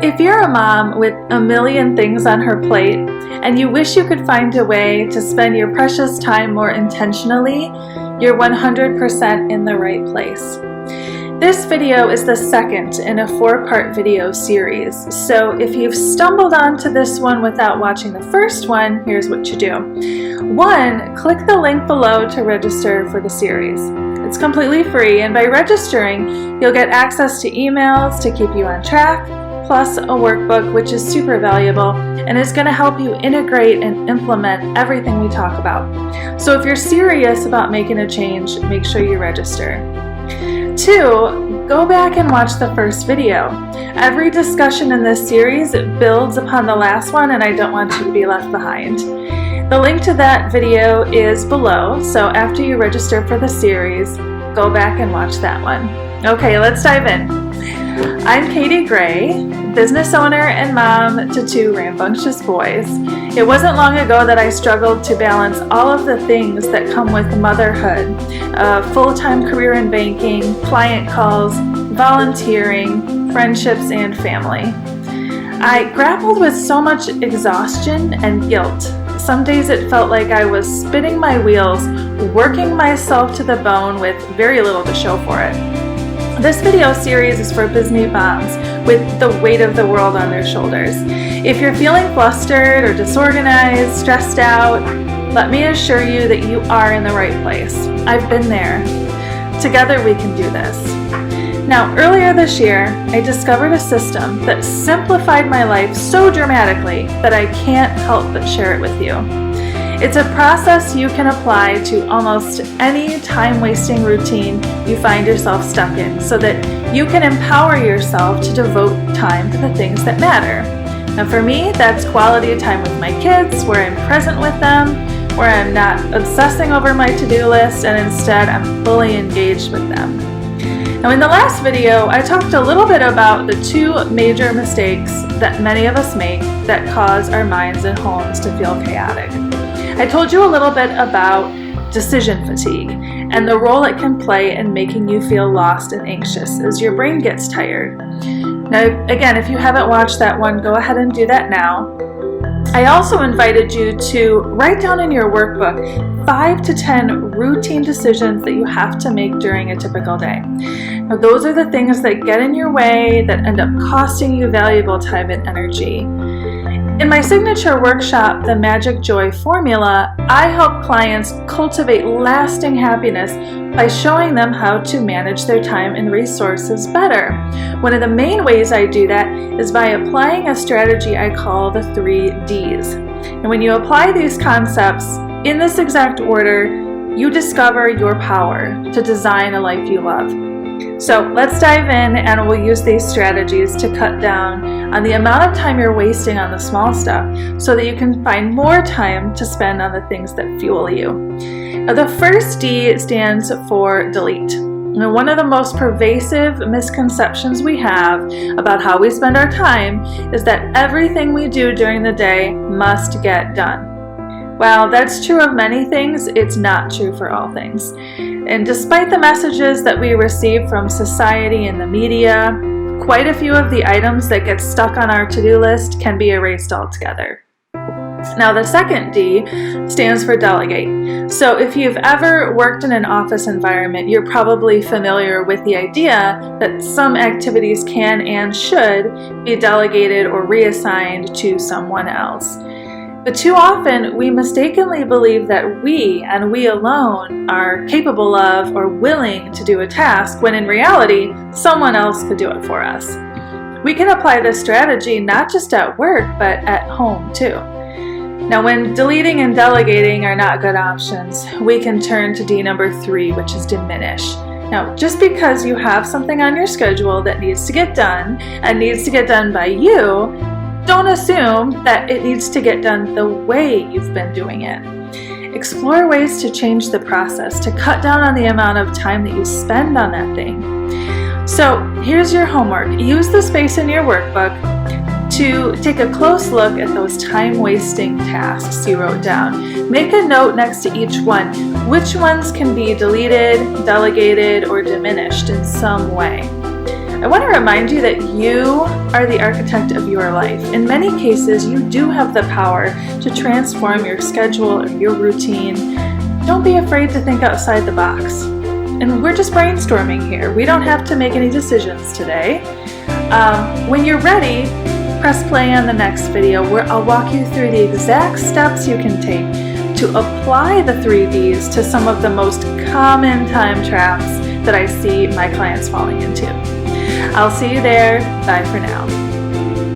If you're a mom with a million things on her plate and you wish you could find a way to spend your precious time more intentionally, you're 100% in the right place. This video is the second in a 4-part video series, so if you've stumbled onto this one without watching the first one, here's what you do. 1, click the link below to register for the series. It's completely free, and by registering, you'll get access to emails to keep you on track, plus a workbook which is super valuable and is going to help you integrate and implement everything we talk about. So if you're serious about making a change, make sure you register. 2, go back and watch the first video. Every discussion in this series builds upon the last one, and I don't want you to be left behind. The link to that video is below, so after you register for the series, go back and watch that one. Okay, let's dive in. I'm Katie Gray, business owner and mom to 2 rambunctious boys. It wasn't long ago that I struggled to balance all of the things that come with motherhood, a full-time career in banking, client calls, volunteering, friendships, and family. I grappled with so much exhaustion and guilt. Some days it felt like I was spinning my wheels, working myself to the bone with very little to show for it. This video series is for busy moms with the weight of the world on their shoulders. If you're feeling flustered or disorganized, stressed out, let me assure you that you are in the right place. I've been there. Together we can do this. Now, earlier this year, I discovered a system that simplified my life so dramatically that I can't help but share it with you. It's a process you can apply to almost any time-wasting routine you find yourself stuck in so that you can empower yourself to devote time to the things that matter. Now for me, that's quality time with my kids, where I'm present with them, where I'm not obsessing over my to-do list, and instead I'm fully engaged with them. Now in the last video, I talked a little bit about the 2 major mistakes that many of us make that cause our minds and homes to feel chaotic. I told you a little bit about decision fatigue and the role it can play in making you feel lost and anxious as your brain gets tired. Now, again, if you haven't watched that one, go ahead and do that now. I also invited you to write down in your workbook 5 to 10 routine decisions that you have to make during a typical day. Now, those are the things that get in your way, that end up costing you valuable time and energy. In my signature workshop, The Magic Joy Formula, I help clients cultivate lasting happiness by showing them how to manage their time and resources better. One of the main ways I do that is by applying a strategy I call the 3 Ds. And when you apply these concepts in this exact order, you discover your power to design a life you love. So let's dive in, and we'll use these strategies to cut down on the amount of time you're wasting on the small stuff so that you can find more time to spend on the things that fuel you. Now, the first D stands for delete. Now, one of the most pervasive misconceptions we have about how we spend our time is that everything we do during the day must get done. While that's true of many things, it's not true for all things. And despite the messages that we receive from society and the media, quite a few of the items that get stuck on our to-do list can be erased altogether. Now, the second D stands for delegate. So if you've ever worked in an office environment, you're probably familiar with the idea that some activities can and should be delegated or reassigned to someone else. But too often, we mistakenly believe that we, and we alone, are capable of or willing to do a task, when in reality, someone else could do it for us. We can apply this strategy not just at work, but at home too. Now, when deleting and delegating are not good options, we can turn to D number 3, which is diminish. Now, just because you have something on your schedule that needs to get done, and needs to get done by you, don't assume that it needs to get done the way you've been doing it. Explore ways to change the process, to cut down on the amount of time that you spend on that thing. So here's your homework. Use the space in your workbook to take a close look at those time-wasting tasks you wrote down. Make a note next to each one. Which ones can be deleted, delegated, or diminished in some way? I want to remind you that you are the architect of your life. In many cases, you do have the power to transform your schedule or your routine. Don't be afraid to think outside the box. And we're just brainstorming here. We don't have to make any decisions today. When you're ready, press play on the next video where I'll walk you through the exact steps you can take to apply the 3 Ds to some of the most common time traps that I see my clients falling into. I'll see you there. Bye for now.